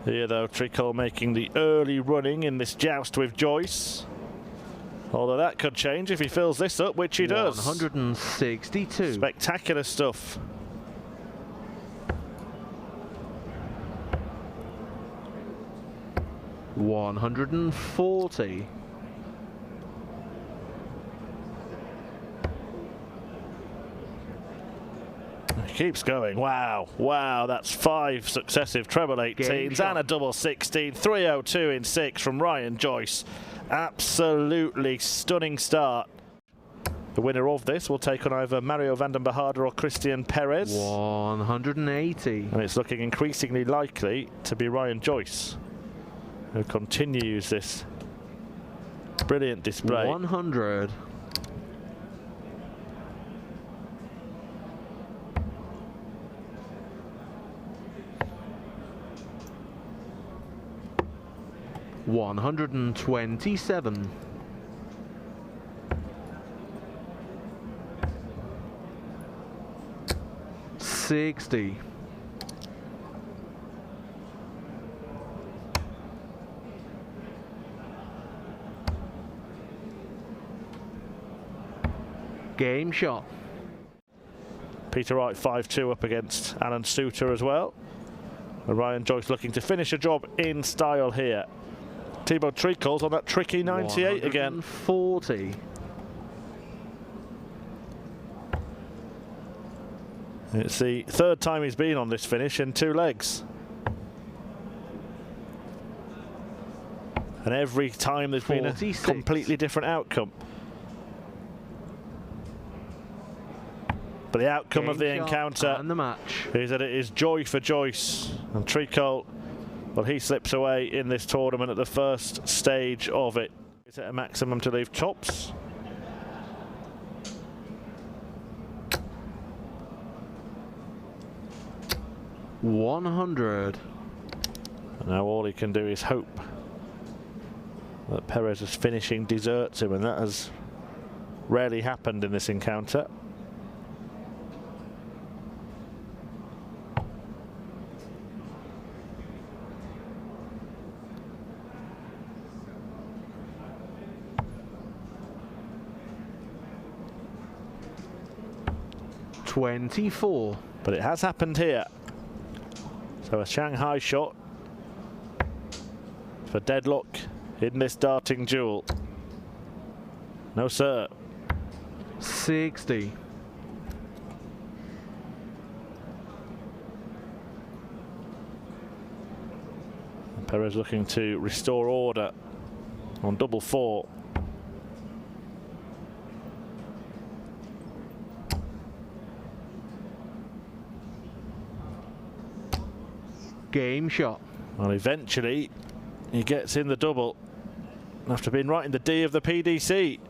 Here though, Tricol making the early running in this joust with Joyce. Although that could change if he fills this up, which he does. 162. Spectacular stuff. $140. Keeps going. Wow, wow, that's 5 successive treble 18s and a double 16. 302 in 6 from Ryan Joyce. Absolutely stunning start. The winner of this will take on either Mario van den Behaarde or Christian Perez. 180. And it's looking increasingly likely to be Ryan Joyce, who continues this brilliant display. 100. $127. $60. Game shot. Peter Wright 5-2 up against Alan Sutor as well. And Ryan Joyce looking to finish a job in style here. Thibaut Tricol's on that tricky 98 again. 40. It's the third time he's been on this finish in 2 legs. And every time there's 46. Been a completely different outcome. But the outcome of the encounter and the match is that it is joy for Joyce. And Tricol, well, he slips away in this tournament at the first stage of it. Is it a maximum to leave tops? $100. And now all he can do is hope that Perez's finishing deserts him, and that has rarely happened in this encounter. $24. But it has happened here. So a Shanghai shot for deadlock in this darting duel. No, sir. 60. Perez looking to restore order on double 4. Game shot. Well, eventually he gets in the double after being right in the D of the PDC.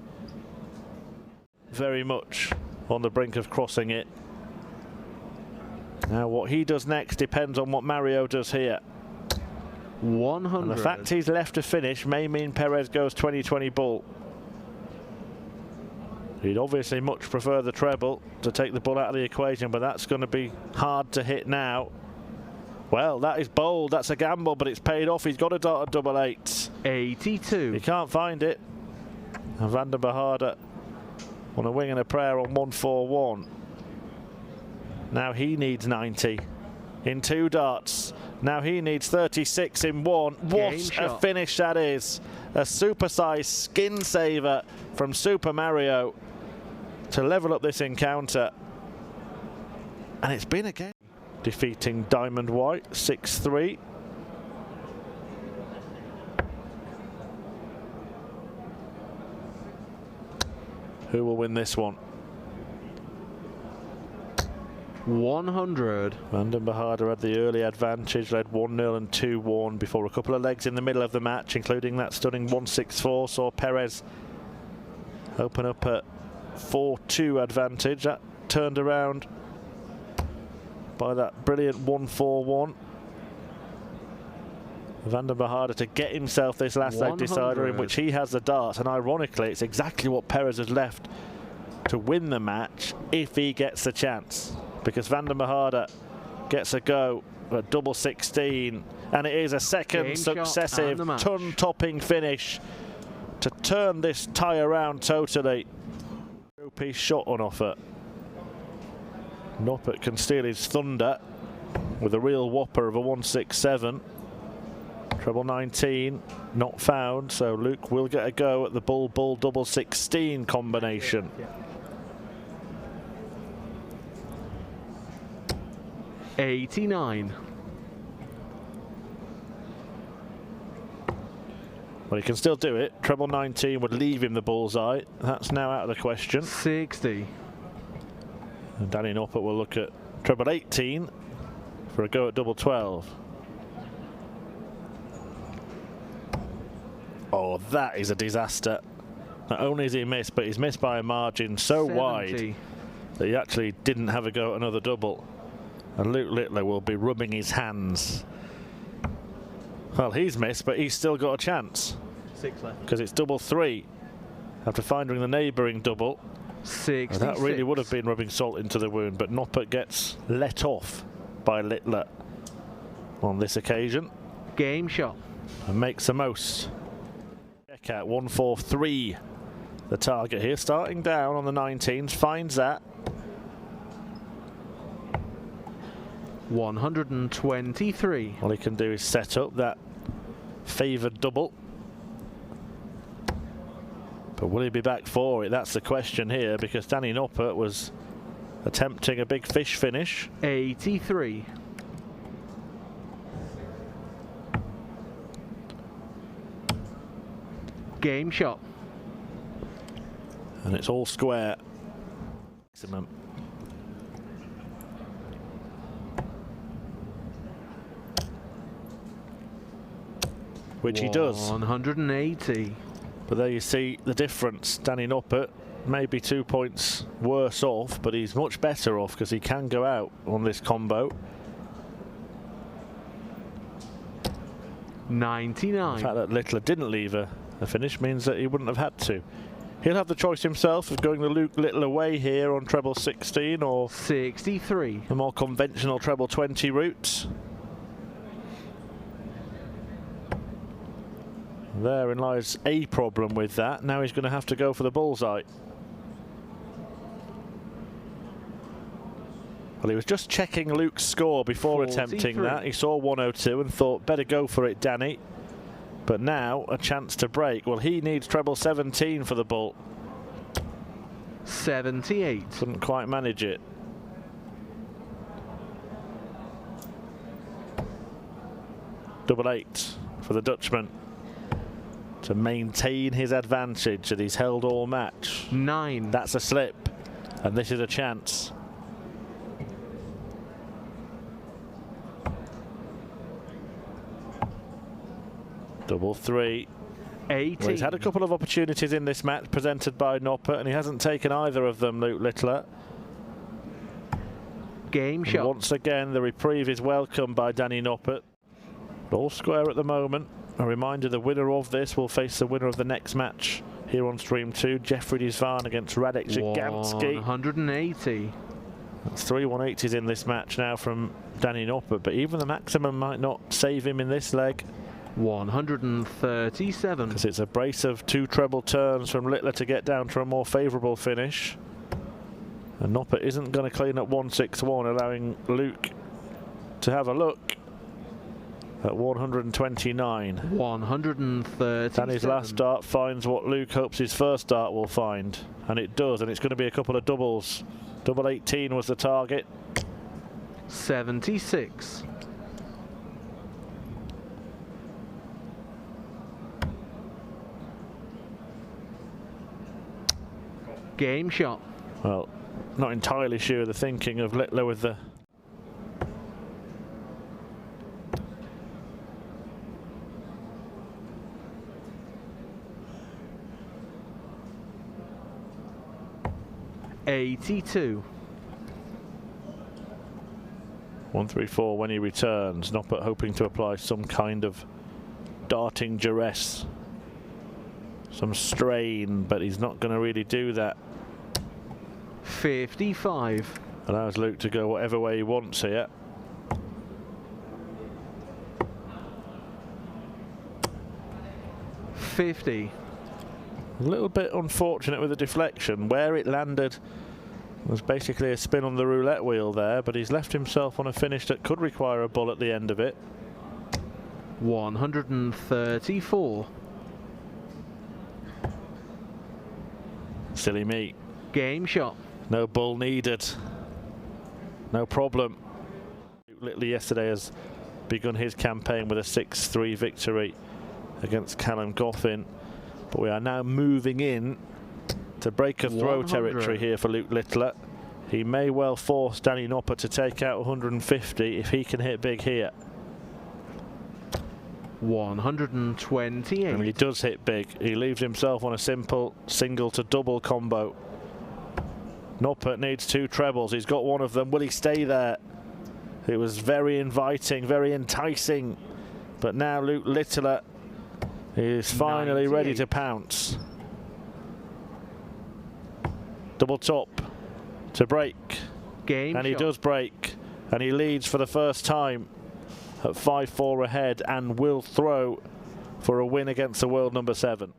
Very much on the brink of crossing it. Now what he does next depends on what Mario does here. 100. And the fact he's left to finish may mean Perez goes 20-20 bull. He'd obviously much prefer the treble to take the bull out of the equation, but that's going to be hard to hit now. Well, that is bold. That's a gamble, but it's paid off. He's got a dart at double 8. 82. He can't find it. And van den Behaarde on a wing and a prayer on 141. Now he needs 90 in 2 darts. Now he needs 36 in 1. What a finish that is. A supersized skin saver from Super Mario to level up this encounter. And it's been a game. Defeating Diamond White 6-3. Who will win this one? 100. Van den Behaarde had the early advantage, led 1-0 and 2-1 before a couple of legs in the middle of the match, including that stunning 164. Saw Perez open up a 4-2 advantage. That turned around by that brilliant 141. Van den Behaarde to get himself this last leg decider in which he has the dart, and ironically it's exactly what Perez has left to win the match if he gets the chance, because Van den Behaarde gets a go at double 16 And it is a second Game shot successive and the match. ton-topping finish to turn this tie around totally. Piece shot on offer. Noppert can steal his thunder with a real whopper of a 167. Treble 19 not found, so Luke will get a go at the bull-bull double 16 combination. Yeah. 89. Well, he can still do it. Treble 19 would leave him the bullseye. That's now out of the question. 60. And Danny Noppert will look at treble 18 for a go at double 12. Oh, that is a disaster. Not only is he missed, but he's missed by a margin so 70. wide that he actually didn't have a go at another double. And Luke Littler will be rubbing his hands. Well, he's missed, but he's still got a chance. 6 left. Because it's double 3 after finding the neighbouring double. 66. That really would have been rubbing salt into the wound, but Noppert gets let off by Littler on this occasion. Game shot. And makes the most. Check out 143. The target here, starting down on the 19s, finds that. 123. All he can do is set up that favoured double. But will he be back for it? That's the question here, because Danny Noppert was attempting a big fish finish. 83. Game shot. And it's all square. Maximum. Which he does. 180. But there you see the difference. Danny Noppert may be 2 points worse off, but he's much better off because he can go out on this combo. 99. The fact that Littler didn't leave a finish means that he wouldn't have had to. He'll have the choice himself of going the Luke Littler way here on treble 16 or 63. the more conventional treble 20 route. Therein lies a problem with that. Now he's going to have to go for the bullseye. Well, he was just checking Luke's score before 43. attempting that. He saw 102 and thought, better go for it, Danny. But now a chance to break. Well, he needs treble 17 for the bull. 78. Couldn't quite manage it. Double 8 for the Dutchman to maintain his advantage that he's held all match. 9. That's a slip, and this is a chance. Double 3. 80. Well, he's had a couple of opportunities in this match presented by Noppert, and he hasn't taken either of them, Luke Littler. Game shot. Once again, the reprieve is welcomed by Danny Noppert. All square at the moment. A reminder, the winner of this will face the winner of the next match here on Stream 2, Jeffrey Disvan against Radek Giganski. 180. That's 3 180s in this match now from Danny Noppert, but even the maximum might not save him in this leg. 137. Because it's a brace of 2 treble turns from Littler to get down to a more favourable finish. And Noppert isn't going to clean up 161, allowing Luke to have a look at 129. 137. Danny's last start finds what Luke hopes his first start will find, and it does, and it's going to be a couple of doubles. Double 18 was the target. 76. Game shot. Well, not entirely sure the thinking of Littler with the $82. 134 when he returns. Noppert hoping to apply some kind of darting duress, some strain, but he's not going to really do that. 55. Allows Luke to go whatever way he wants here. 50. A little bit unfortunate with the deflection. Where it landed was basically a spin on the roulette wheel there, but he's left himself on a finish that could require a bull at the end of it. 134. Silly me. Game shot. No bull needed. No problem. Little yesterday has begun his campaign with a 6-3 victory against Callum Goffin, but we are now moving in to break a throw 100. territory here for Luke Littler. He may well force Danny Nopper to take out 150 if he can hit big here. 128. And he does hit big. He leaves himself on a simple single to double combo. Noppert needs 2 trebles. He's got one of them. Will he stay there? It was very inviting, very enticing. But now Luke Littler is finally 98. ready to pounce. Double top to break. Game And he shot. does break. And he leads for the first time at 5-4 ahead and will throw for a win against the world number 7.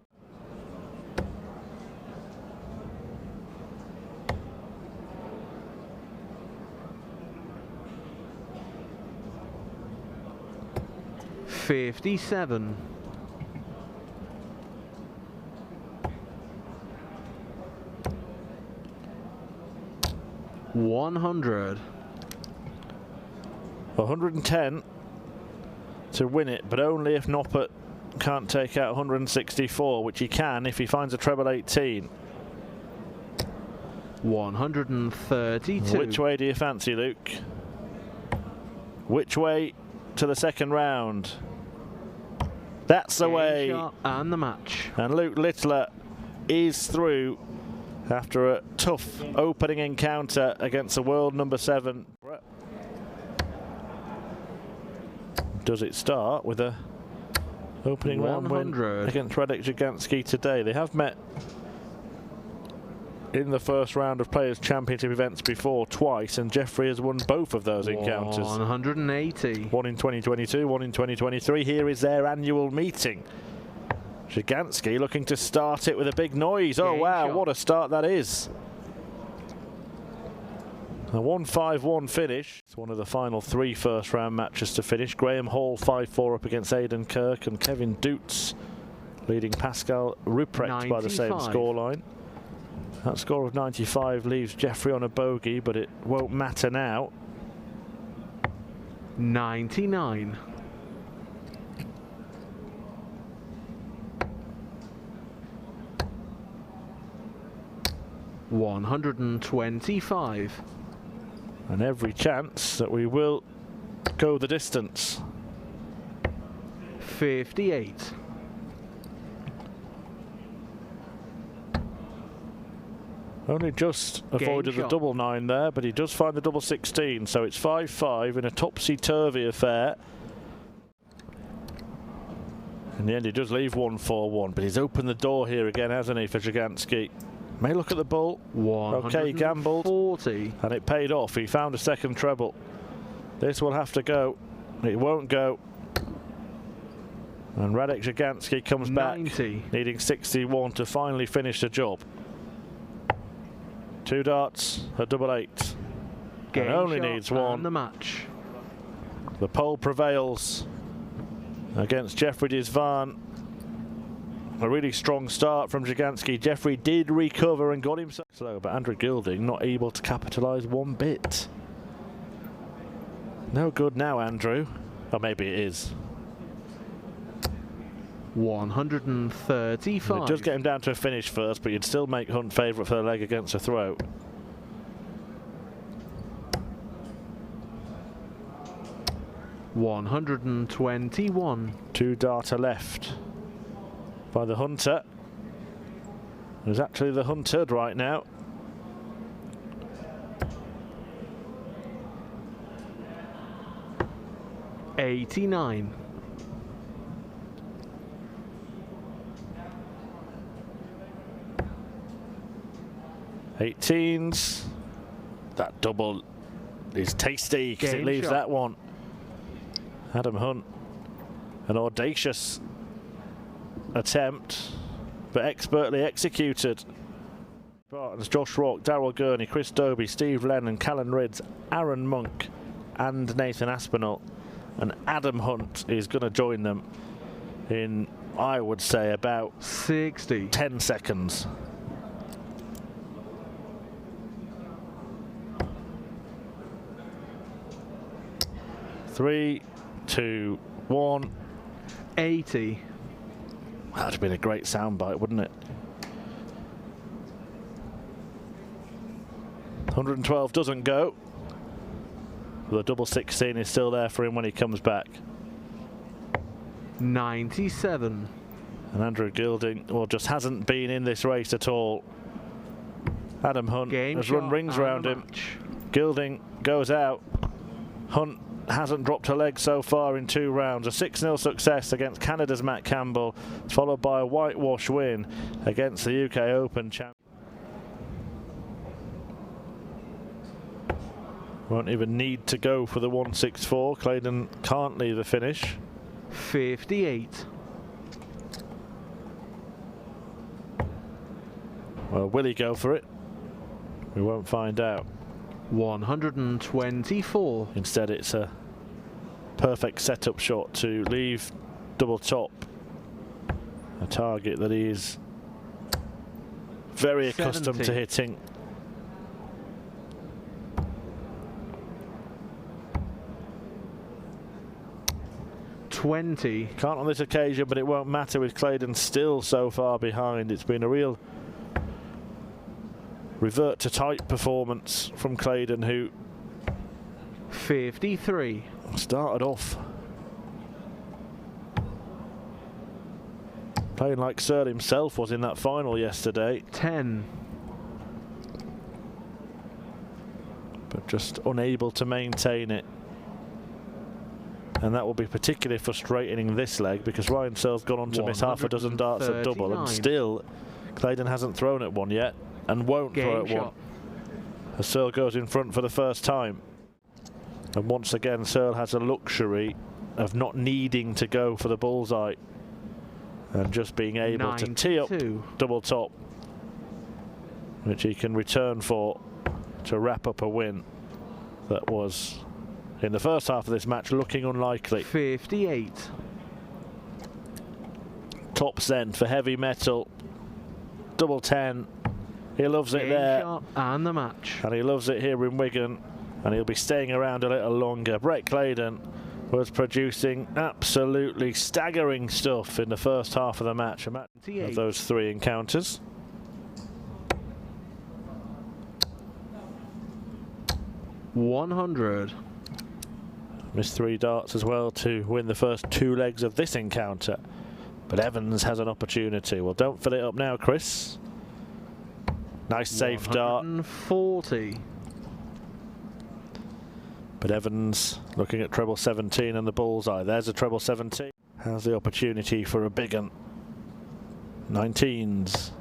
$57. 100. 110 to win it, but only if Noppert can't take out 164, which he can if he finds a treble 18. 132. Which way do you fancy, Luke? Which way to the second round? That's the Game way. shot and the match. And Luke Littler is through after a tough opening encounter against the world number 7. Does it start with a opening round win 100. against Radek Jaganski today? They have met in the first round of Players' Championship events before twice, and Jeffrey has won both of those encounters. 180. One in 2022, one in 2023. Here is their annual meeting. Jaganski looking to start it with a big noise. Oh Game wow, shot. what a start that is. A 1-5-1 finish. It's one of the final 3 first round matches to finish. Graham Hall 5-4 up against Aidan Kirk, and Kevin Dutz leading Pascal Ruprecht by the same 95. scoreline. That score of 95 leaves Jeffrey on a bogey, but it won't matter now. 99. 125. And every chance that we will go the distance. 58. Only just avoided the shot. double 9 there, but he does find the double 16, so it's 5-5 in a topsy-turvy affair. In the end, he does leave 1-4-1, but he's opened the door here again, hasn't he, for Jaganski? May look at the bull. Okay, he gambled. 140. And it paid off. He found a second treble. This will have to go. It won't go. And Radek Jaganski comes 90. back, needing 61 to finally finish the job. 2 darts, a double 8. Game and only shot needs 1. and the match. The pole prevails against Jeffrey Disvan. A really strong start from Jaganski. Jeffrey did recover and got himself slow, but Andrew Gilding not able to capitalise one bit. No good now, Andrew. Or maybe it is. 135. It does get him down to a finish first, but you'd still make Hunt favourite for the leg against a throw. $121. 2 darter left by the hunter. Who's actually the hunted right now. $89. 18s. That double is tasty because it Game leaves shot. that one. Adam Hunt, an audacious attempt, but expertly executed. Barton's Josh Rock, Darrell Gurney, Chris Dobie, Steve Lennon, Callan Ridds, Aaron Monk and Nathan Aspinall, and Adam Hunt is going to join them in, I would say, about 60. 10 seconds. Three, two, one. 80. That'd have been a great soundbite, wouldn't it? 112 doesn't go. The double 16 is still there for him when he comes back. 97. And Andrew Gilding, well, just hasn't been in this race at all. Adam Hunt has run rings around him. Gilding goes out. Hunt hasn't dropped a leg so far in 2 rounds. A 6-0 success against Canada's Matt Campbell, followed by a whitewash win against the UK Open champion. Won't even need to go for the 164. Claydon can't leave the finish. 58. Well, will he go for it? We won't find out. 124. Instead, it's a perfect setup shot to leave double top, a target that he is very accustomed to hitting. Can't on this occasion, but it won't matter with Claydon still so far behind. It's been a real revert to type performance from Claydon, who 53 started off playing like Searle himself was in that final yesterday. 10. But just unable to maintain it. And that will be particularly frustrating in this leg, because Ryan Searle's gone on to miss half a dozen darts at double, and still Claydon hasn't thrown at one yet and won't throw at one as Searle goes in front for the first time. And once again, Searle has a luxury of not needing to go for the bullseye and just being able to tee up double top, which he can return for to wrap up a win that was, in the first half of this match, looking unlikely. 58. Top send for heavy metal. Double 10. He loves it there. And the match. And he loves it here in Wigan. And he'll be staying around a little longer. Brett Claydon was producing absolutely staggering stuff in the first half of the match. A match of those 3 encounters. $100. Missed 3 darts as well to win the first 2 legs of this encounter. But Evans has an opportunity. Well, don't fill it up now, Chris. Nice safe dart. 140. But Evans looking at treble 17 and the bullseye. There's a treble 17. How's the opportunity for a big one? 19s.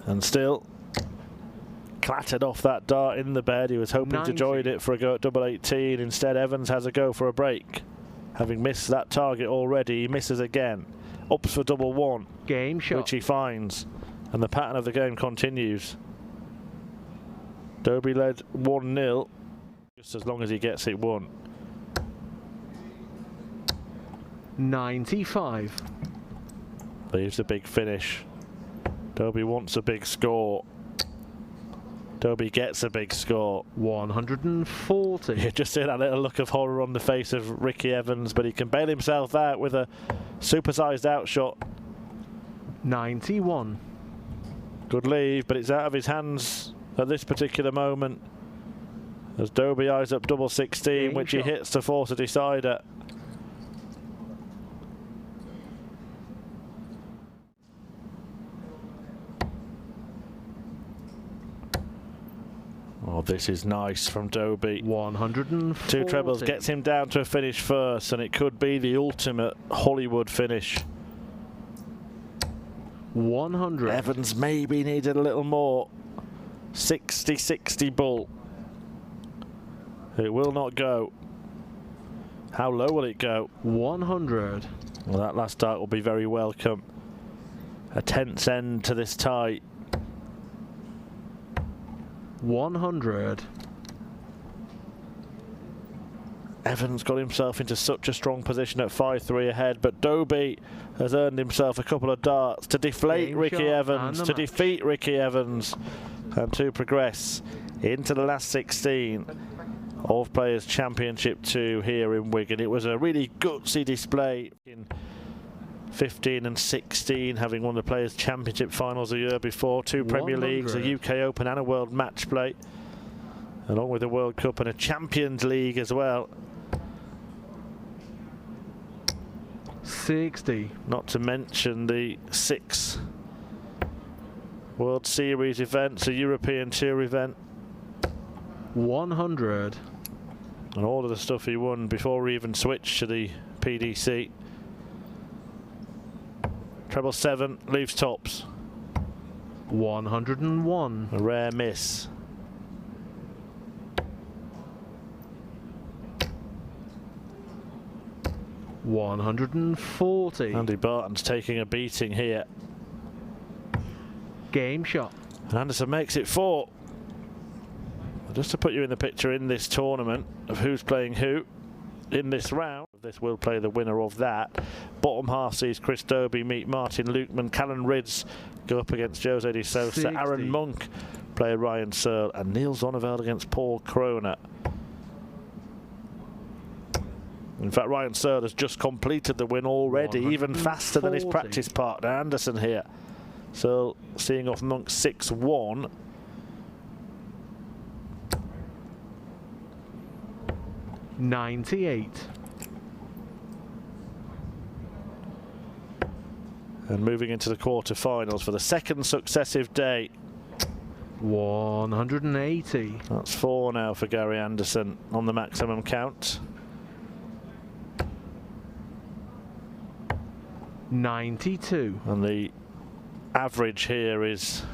And still clattered off that dart in the bed. He was hoping to join it for a go at double 18. Instead, Evans has a go for a break. Having missed that target already, he misses again. Ups for double 1. Game shot. Which he finds. And the pattern of the game continues. Dobie led 1-0. Just as long as he gets it 1. 95. Leaves a big finish. Dobie wants a big score. Dobie gets a big score. 140. You just see that little look of horror on the face of Ricky Evans, but he can bail himself out with a supersized outshot. 91. Good leave, but it's out of his hands at this particular moment as Dobie eyes up double 16, which he hits to force a decider. Oh, this is nice from Dobie. 140. 2 trebles gets him down to a finish first, and it could be the ultimate Hollywood finish. 100. Evans maybe needed a little more. 60-60 bull. It will not go. How low will it go? 100. Well, that last dart will be very welcome. A tense end to this tie. 100. Evans got himself into such a strong position at 5-3 ahead, but Dobie has earned himself a couple of darts to deflate Game Ricky shot Evans, and to the match. defeat Ricky Evans, and to progress into the last 16 of Players Championship 2 here in Wigan. It was a really gutsy display in 15 and 16, having won the Players Championship finals a year before, 2 Premier Leagues, a 100. UK Open and a World Match Play, along with the World Cup and a Champions League as well. 60. Not to mention the 6 World Series events, a European Tour event, 100. and all of the stuff he won before he even switched to the PDC. Treble 7 leaves tops. 101. A rare miss. $140. Andy Barton's taking a beating here. Game shot. And Anderson makes it 4. Just to put you in the picture in this tournament of who's playing who in this round. This will play the winner of that. Bottom half sees Chris Dobie meet Martin Lukeman. Callan Rids go up against Jose de Sousa. 60. Aaron Monk play Ryan Searle, and Neil Zonneveld against Paul Kroner. In fact, Ryan Searle has just completed the win already, even faster than his 140. practice partner Anderson here. Searle seeing off Monk 6-1. $98. And moving into the quarterfinals for the second successive day. 180. That's 4 now for Gary Anderson on the maximum count. 92. And the average here is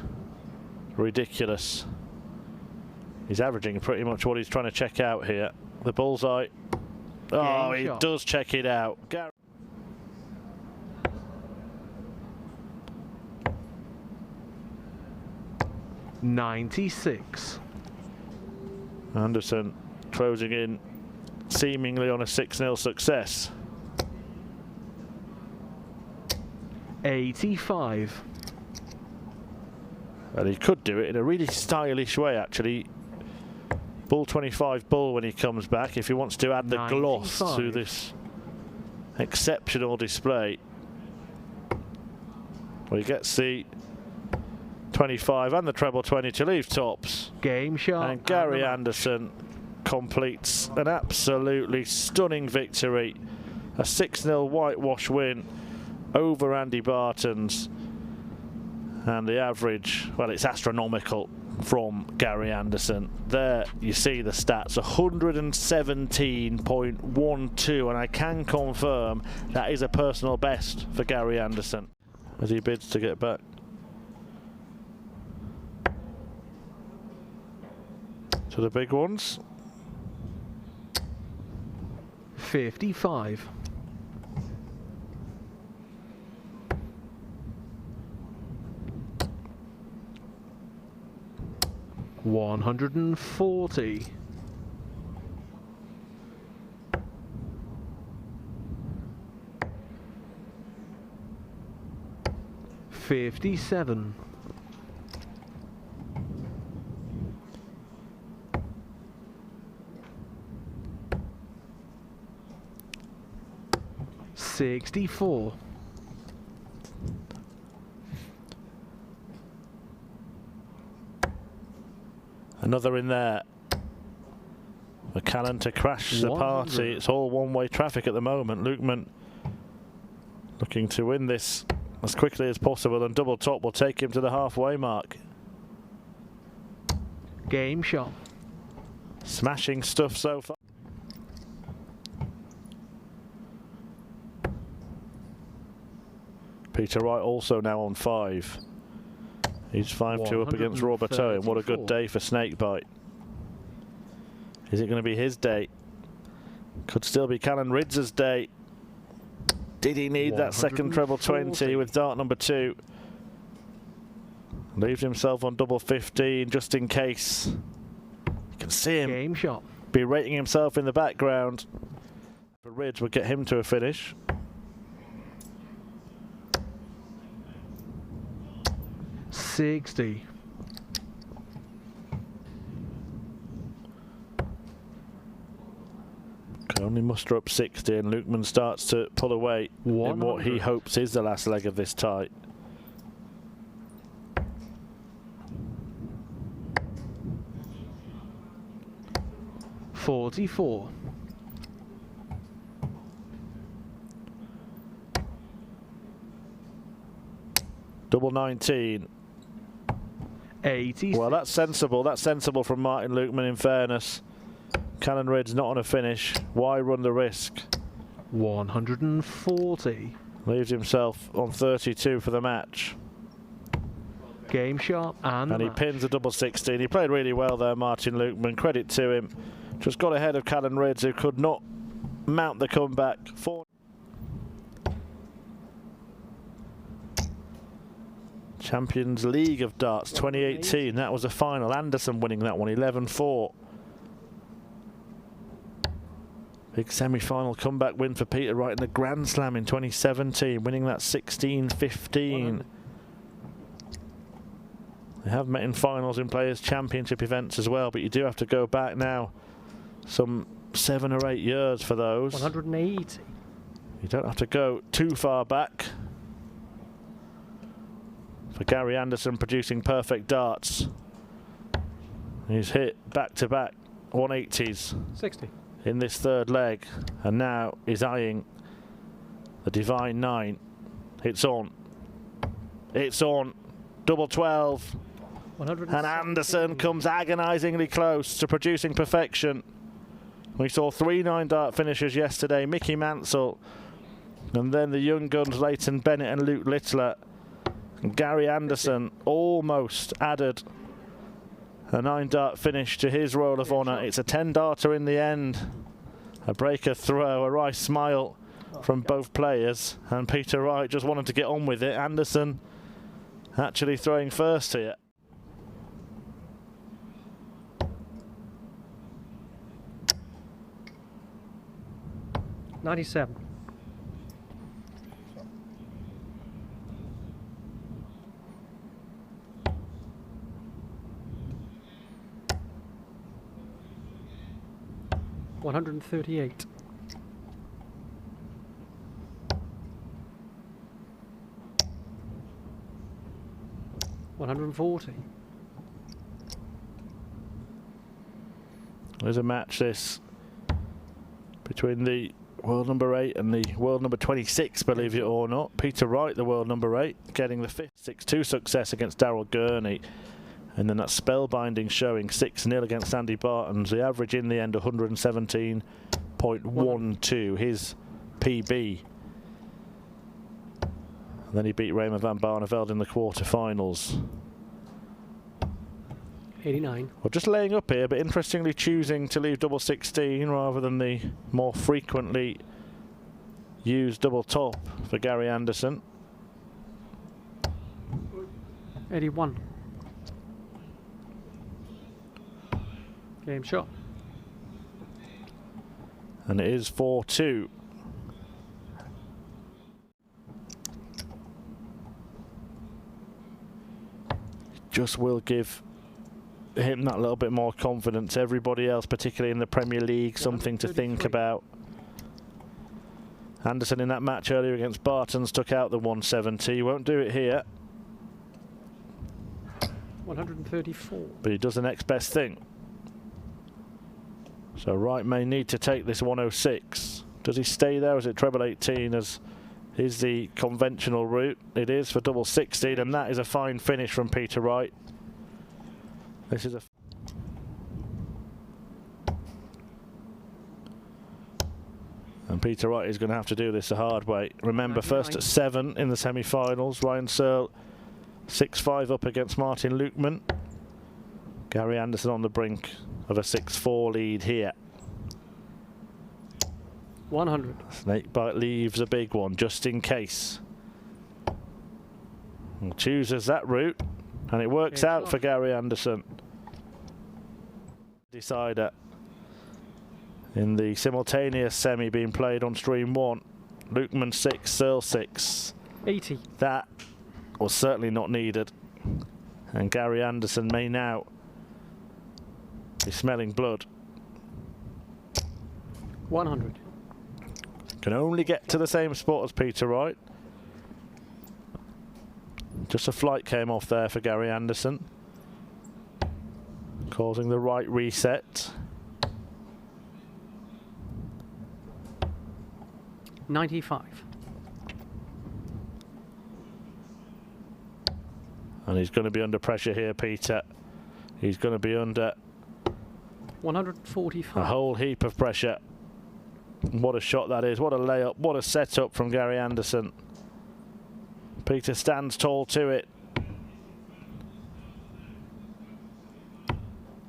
ridiculous. He's averaging pretty much what he's trying to check out here. The bullseye. Oh, he shot. does check it out. Gary. $96. Anderson closing in seemingly on a 6-0 success. 85. And he could do it in a really stylish way, actually. Bull 25 bull when he comes back, if he wants to add the gloss 95. to this exceptional display. Well, he gets the 25 and the treble 20 to leave tops. Game shot. And Gary the match. Anderson completes an absolutely stunning victory. A 6-0 whitewash win over Andy Barton's. And the average, well, it's astronomical from Gary Anderson. There you see the stats, 117.12, and I can confirm that is a personal best for Gary Anderson as he bids to get back. To the big ones. 55. $140. 57. 64. Another in there. McCallan to crash the 100. party. It's all one-way traffic at the moment. Lukeman looking to win this as quickly as possible, and double top will take him to the halfway mark. Game shot. Smashing stuff so far. Peter Wright also now on 5. He's 5-2 up against Robert Owen. What a good day for Snakebite. Is it going to be his day? Could still be Callan Rids' day. Did he need that second treble 20 with dart number 2? Leaves himself on double 15 just in case. You can see him Game shot. berating himself in the background. The ridge would get him to a finish. $60. Can only muster up 60, and Lukeman starts to pull away in what he hopes is the last leg of this tie. $44. Double 19. 80. Well, that's sensible. That's sensible from Martin Lukeman, in fairness. Callan Ridge not on a finish. Why run the risk? 140. Leaves himself on 32 for the match. Game shot and he pins a double 16. He played really well there, Martin Lukeman. Credit to him. Just got ahead of Callan Ridge, who could not mount the comeback. Champions League of Darts 2018. That was a final. Anderson winning that one, 11-4. Big semi-final comeback win for Peter Wright in the Grand Slam in 2017, winning that 16-15. They have met in finals in Players' Championship events as well, but you do have to go back now some 7 or 8 years for those. 180. You don't have to go too far back. For Gary Anderson producing perfect darts. He's hit back-to-back 180s. 60. In this third leg, and now is eyeing the divine 9. It's on. It's on. Double 12. And Anderson comes agonisingly close to producing perfection. We saw 3 9-dart finishers yesterday. Mickey Mansell, and then the young guns Leighton Bennett and Luke Littler. And Gary Anderson almost added a 9-dart finish to his roll of honour. It's a 10-darter in the end. A breaker throw, a wry smile from both players. And Peter Wright just wanted to get on with it. Anderson actually throwing first here. $97. $138. $140. There's a match this between the world number 8 and the world number 26, believe it or not. Peter Wright, the world number 8, getting the 5th 6-2 success against Darryl Gurney. And then that spellbinding showing 6-0 against Andy Barton. The average in the end 117.12, his PB. And then he beat Raymond van Barneveld in the quarterfinals. 89. Well, just laying up here, but interestingly choosing to leave double 16 rather than the more frequently used double top for Gary Anderson. 81. Game shot. And it is 4-2. Just will give him that little bit more confidence. Everybody else, particularly in the Premier League, something to think about. Anderson in that match earlier against Barton's took out the 170. He won't do it here. 134. But he does the next best thing. So Wright may need to take this 106. Does he stay there, or is it treble 18 as is the conventional route? It is for double 16, and that is a fine finish from Peter Wright. This is a... And Peter Wright is going to have to do this the hard way. Remember, 99. First at 7 in the semi-finals. Ryan Searle 6-5 up against Martin Lukeman. Gary Anderson on the brink of a 6-4 lead here. 100. Snakebite leaves a big one just in case. And chooses that route, and it works out for Gary Anderson. Decider in the simultaneous semi being played on stream 1. Lukeman 6, Searle 6. 80. That was certainly not needed. And Gary Anderson may now be smelling blood. 100. Can only get to the same spot as Peter Wright. Just a flight came off there for Gary Anderson, causing the right reset. 95. And he's going to be under pressure here, Peter. He's going to be under 145. a whole heap of pressure. What a shot that is. What a layup. What a setup from Gary Anderson. Peter stands tall to it.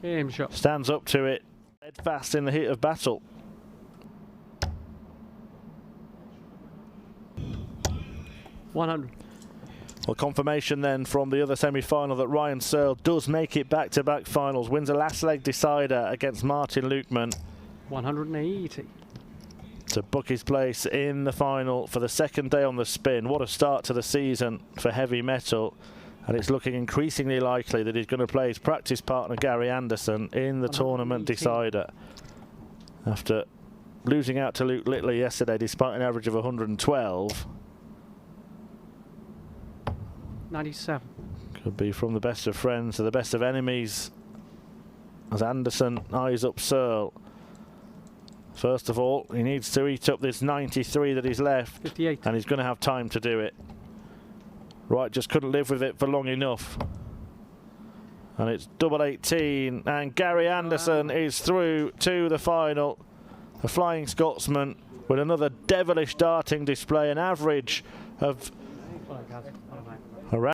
Game shot. Stands up to it. Dead fast in the heat of battle. $100. Well, confirmation then from the other semi-final that Ryan Searle does make it back-to-back finals. Wins a last leg decider against Martin Lukeman. 180. To book his place in the final for the second day on the spin. What a start to the season for heavy metal. And it's looking increasingly likely that he's going to play his practice partner Gary Anderson in the tournament decider. After losing out to Luke Littler yesterday despite an average of 112. 97. Could be from the best of friends to the best of enemies as Anderson eyes up Searle. First of all, he needs to eat up this 93 that he's left. 58. And he's going to have time to do it. Wright just couldn't live with it for long enough. And it's double 18. And Gary Anderson is through to the final. The Flying Scotsman with another devilish darting display, an average of around